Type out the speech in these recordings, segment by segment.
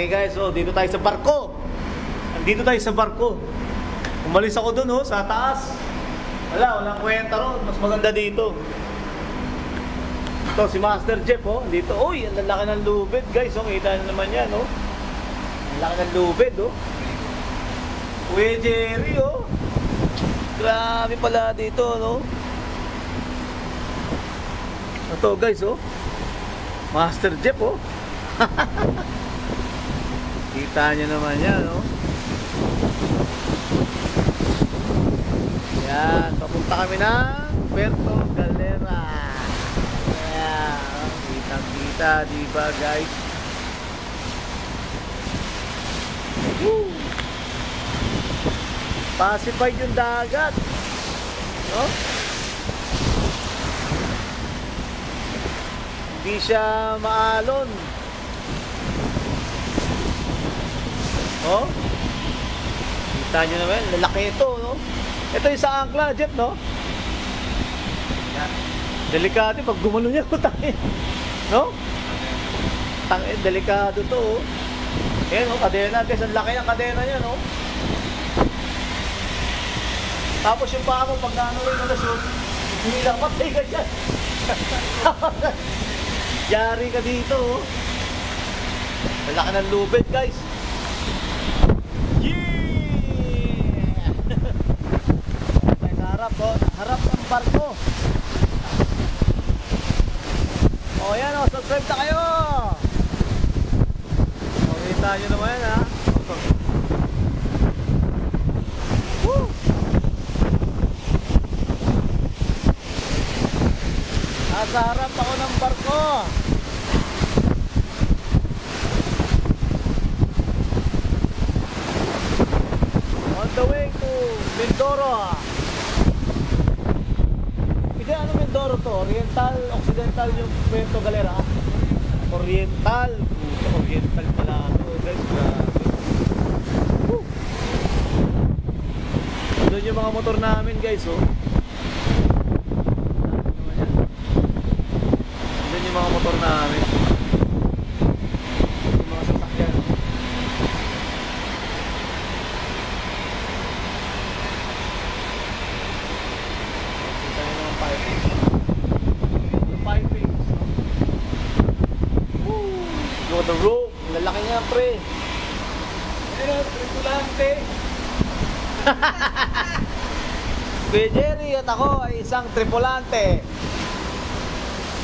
Okay guys, so dito tayo sa barko. Andito tayo sa barko. Umalis ako dun sa taas. Walang kwenta ron. Mas maganda dito. Ito si Master Jeff dito. Uy, ang lalaki ng lubid guys. Kita nyo naman yan Ang laki ng lubid Kuya Jerry Grabe pala dito Ito guys Master Jeff Kita nyo naman yan Yan, papunta kami ng Puerto Galera. Ayan, kitang-kita, diba guys? Woo! Pacified yung dagat. Hindi siya maalon. Kita nyo naman, lalaki ito, Ito yung sa angkla, Jeff, Yan. Delikado pag gumano niya, tangin. Tangin, delikado to, Ayan, kadena, guys, ang laki ng kadena niya, Tapos yung paa mo, pag naano rin na nasyon, hindi lang matay ka dyan. Yari ka dito, Ang laki ng lubid, guys. Harap ng barko. Yan subscribe na kayo. Kita nyo naman yan Woo! Nasa harap ako ng barko. On the way to Mindoro. Ano Mindoro to? Oriental, Occidental yung Puerto Galera. Oriental. Oriental pala guys. Doon yung mga motor namin guys Doon yung mga motor namin. Yung mga sasakyan. The rope, lalaki nga pre. Tripulante. Kuya Jerry at ako ay isang tripulante.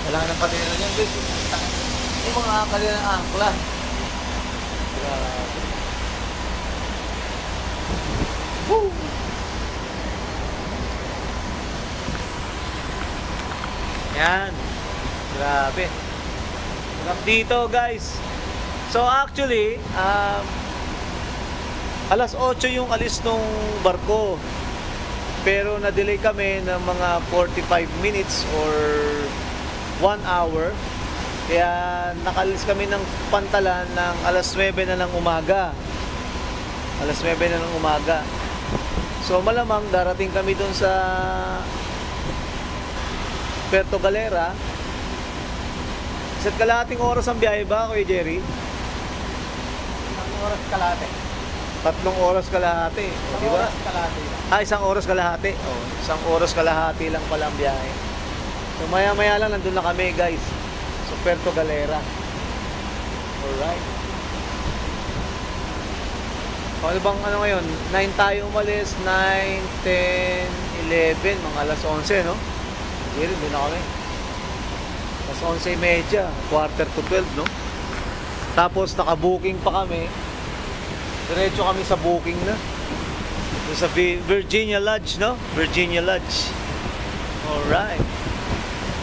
Wala nang patina niyan guys. Yung mga akali ng angkla. Grabe. Woo! Yan. Grabe. Dito guys. So actually alas 8 yung alis nung barko. Pero na-delay kami ng mga 45 minutes or 1 hour. Kaya nakalis kami ng Pantalan ng alas 9 na ng umaga. Alas 9 na ng umaga. So malamang darating kami dun sa Puerto Galera. Isa't kalahating oras ang biyahe ba, Kuya Jerry? 3 oras kalahati. 3 oras kalahati. Di ba? Isang oras kalahati. Isang oras kalahati lang pala ang biyahe. So maya-maya lang nandun na kami, guys. Sa Puerto Galera. Alright. Ano bang ngayon? 9 tayo umalis. 9, 10, 11. Mga alas 11, no? Jerry, doon na kami. 11:30, quarter to 12, no? Tapos naka-booking pa kami. Diretso kami sa booking na. Sa Virginia Lodge, no? Virginia Lodge. Alright.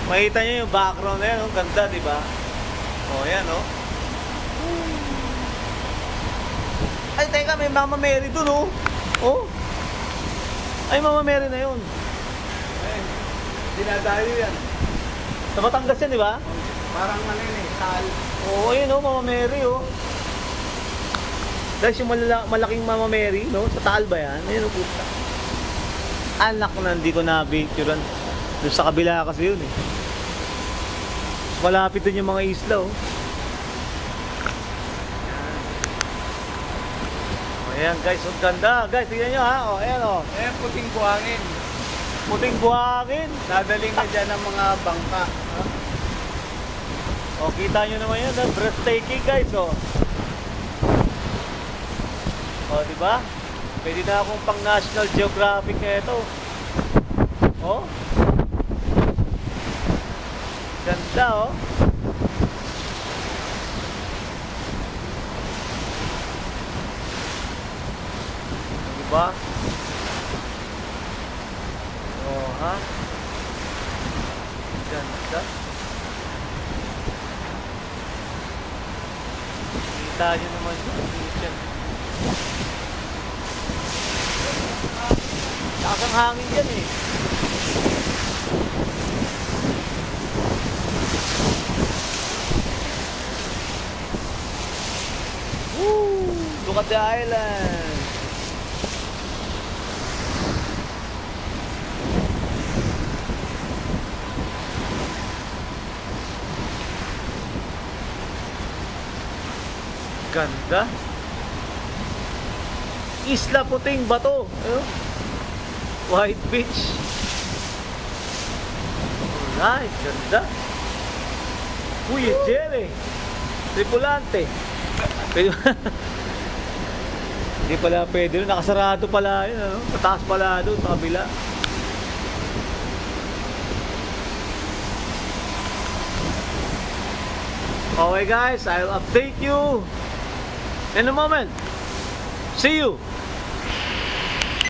Makita nyo yung background na yan, no? Ganda, di ba? Yan, no? Ay, teka, may Mama Mary dun, no? Ay, Mama Mary na yun. Ayun. Dinadayo yan. Sa Batangas yan, di ba? Parang Taal. Ayun, Mama Mary, Guys, yung malaking Mama Mary, no? Sa Taal ba yan? Ayun, puta. Anak na, hindi ko na-picturean. Doon sa kabila kasi yun, Malapit dun yung mga isla, Ayan guys, ang ganda. Guys, tingnan nyo ha. O, ayan o. Eh, puting buhangin. Puting buhangin. Dadaling ka dyan ng mga bangka. Ha? O, kita nyo naman yan. Breathtaking guys o. O, diba? Pwede na akong pang National Geographic na ito. O. Ganda o. Diba? Oh, ha? Ganda. Kita nyo naman yun. Lakas ang hangin yan eh. Woo! Look at the island. Ganda. Isla Puting Bato. Ayun. White Beach. Alright, ganda. Uy, Jerry. Tripulante. Pwede hindi pala pwede. Nakasarado pala yun. Ano? Pataas pala doon sa kabila. Okay guys, I'll update you in a moment. See you.